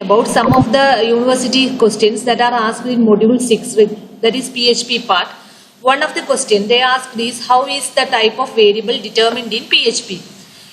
about some of the university questions that are asked in module 6, that is PHP part. One of the questions they asked is, how is the type of variable determined in PHP?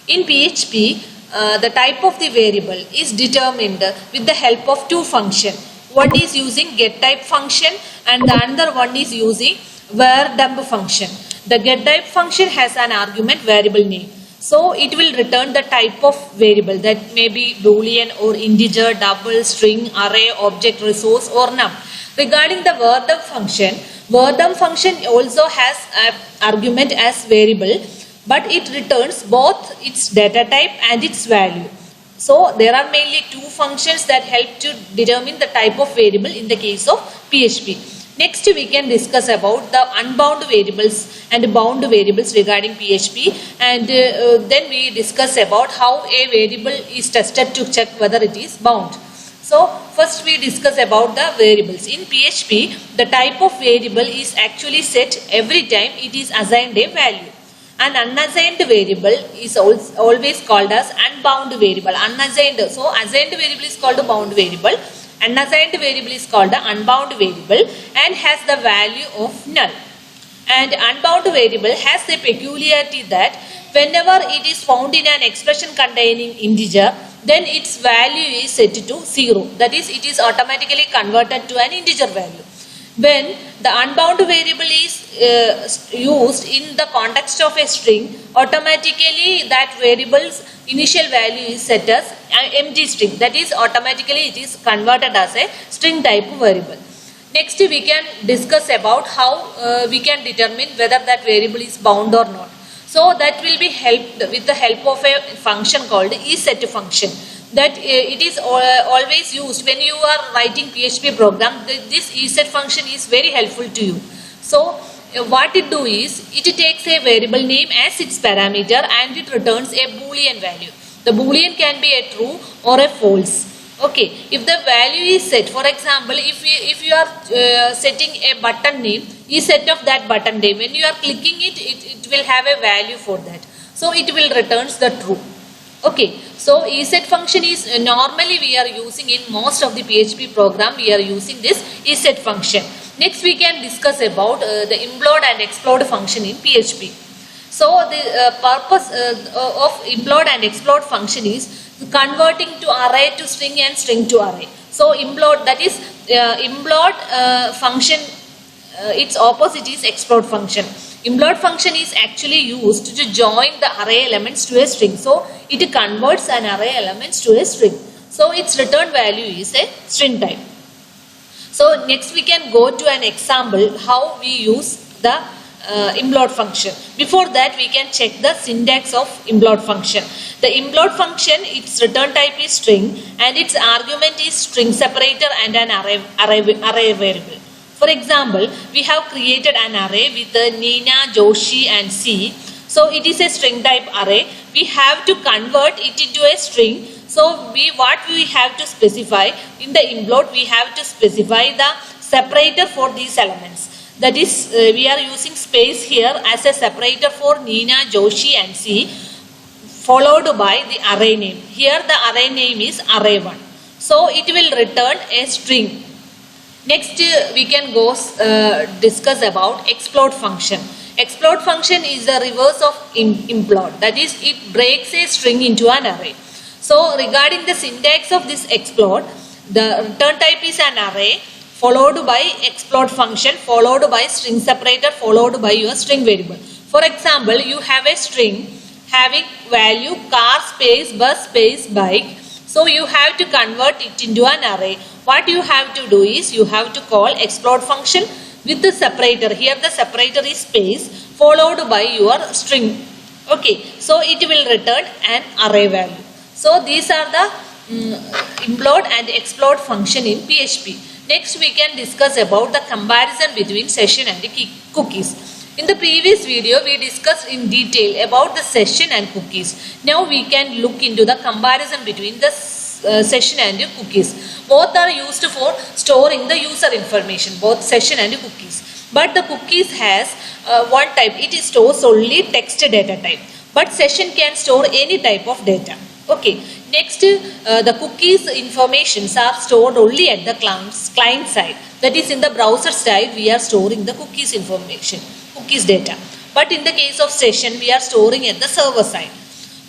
In PHP, the type of the variable is determined with the help of two functions. One is using getType function and the another one is using var_dump function. The getType function has an argument variable name. So it will return the type of variable, that may be boolean or integer, double, string, array, object, resource or num. Regarding the var_dump function also has an argument as variable, but it returns both its data type and its value. So there are mainly two functions that help to determine the type of variable in the case of PHP. Next we can discuss about the unbound variables and bound variables regarding PHP, and then we discuss about how a variable is tested to check whether it is bound. So first we discuss about the variables. In PHP, the type of variable is actually set every time it is assigned a value. An unassigned variable is always called as unbound variable. Unassigned, so assigned variable is called a bound variable. Unassigned variable is called the unbound variable and has the value of null. And unbound variable has a peculiarity that whenever it is found in an expression containing integer, then its value is set to 0. That is, it is automatically converted to an integer value. When the unbound variable is used in the context of a string, automatically that variable's initial value is set as an empty string. That is, automatically it is converted as a string type variable. Next we can discuss about how we can determine whether that variable is bound or not. So that will be helped with the help of a function called isEt function. That it is always used when you are writing PHP program. This isEt function is very helpful to you. So what it do is, it takes a variable name as its parameter and it returns a boolean value. The boolean can be a true or a false. Okay, if the value is set, for example, if you are setting a button name, isEt of that button name, when you are clicking it, it will have a value for that. So it will returns the true. Okay, so isEt function is normally we are using in most of the PHP program, we are using this isEt function. Next we can discuss about the implode and explode function in PHP. So the purpose of implode and explode function is converting to array to string and string to array. So implode, that is implode function, its opposite is explode function. Implode function is actually used to join the array elements to a string. So it converts an array elements to a string. So its return value is a string type. So next we can go to an example how we use the implode function. Before that we can check the syntax of implode function. The implode function, its return type is string and its argument is string separator and an array variable. For example, we have created an array with Nina, Joshi and C. So it is a string type array. We have to convert it into a string. So what we have to specify in the implode, we have to specify the separator for these elements. That is, we are using space here as a separator for Nina, Joshi and C, followed by the array name. Here the array name is array1. So it will return a string. Next we can go discuss about explode function. Explode function is the reverse of implode. That is, it breaks a string into an array. So regarding the syntax of this explode, the return type is an array followed by explode function followed by string separator followed by your string variable. For example, you have a string having value car space bus space bike. So you have to convert it into an array. What you have to do is, you have to call explode function with the separator. Here the separator is space followed by your string. Okay, so it will return an array value. So these are the implode and explode function in PHP. Next we can discuss about the comparison between session and cookies. In the previous video we discussed in detail about the session and cookies. Now we can look into the comparison between the session and cookies. Both are used for storing the user information, both session and cookies. But the cookies has one type, it stores only text data type. But session can store any type of data. Okay, Next, the cookies informations are stored only at the client side. That is, in the browser side, we are storing the cookies information, cookies data. But in the case of session, we are storing at the server side.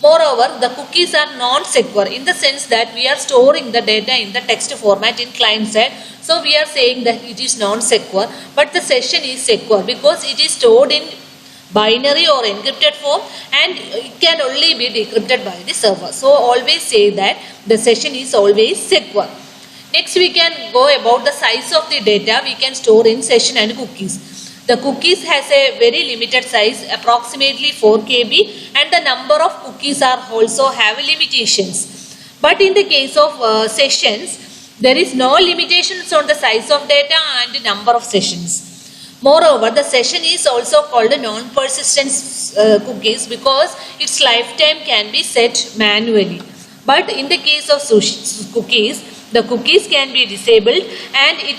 Moreover, the cookies are non-secure in the sense that we are storing the data in the text format in client side. So we are saying that it is non-secure, but the session is secure because it is stored in binary or encrypted form and it can only be decrypted by the server. So always say that the session is always secure. Next, we can go about the size of the data we can store in session and cookies. The cookies has a very limited size, approximately 4 KB, and the number of cookies are also have limitations. But in the case of sessions, there is no limitations on the size of data and number of sessions. Moreover, the session is also called non-persistent cookies because its lifetime can be set manually. But in the case of cookies, the cookies can be disabled and it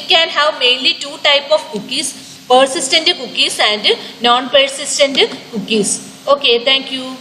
can have mainly two type of cookies, persistent cookies and non-persistent cookies. Okay, thank you.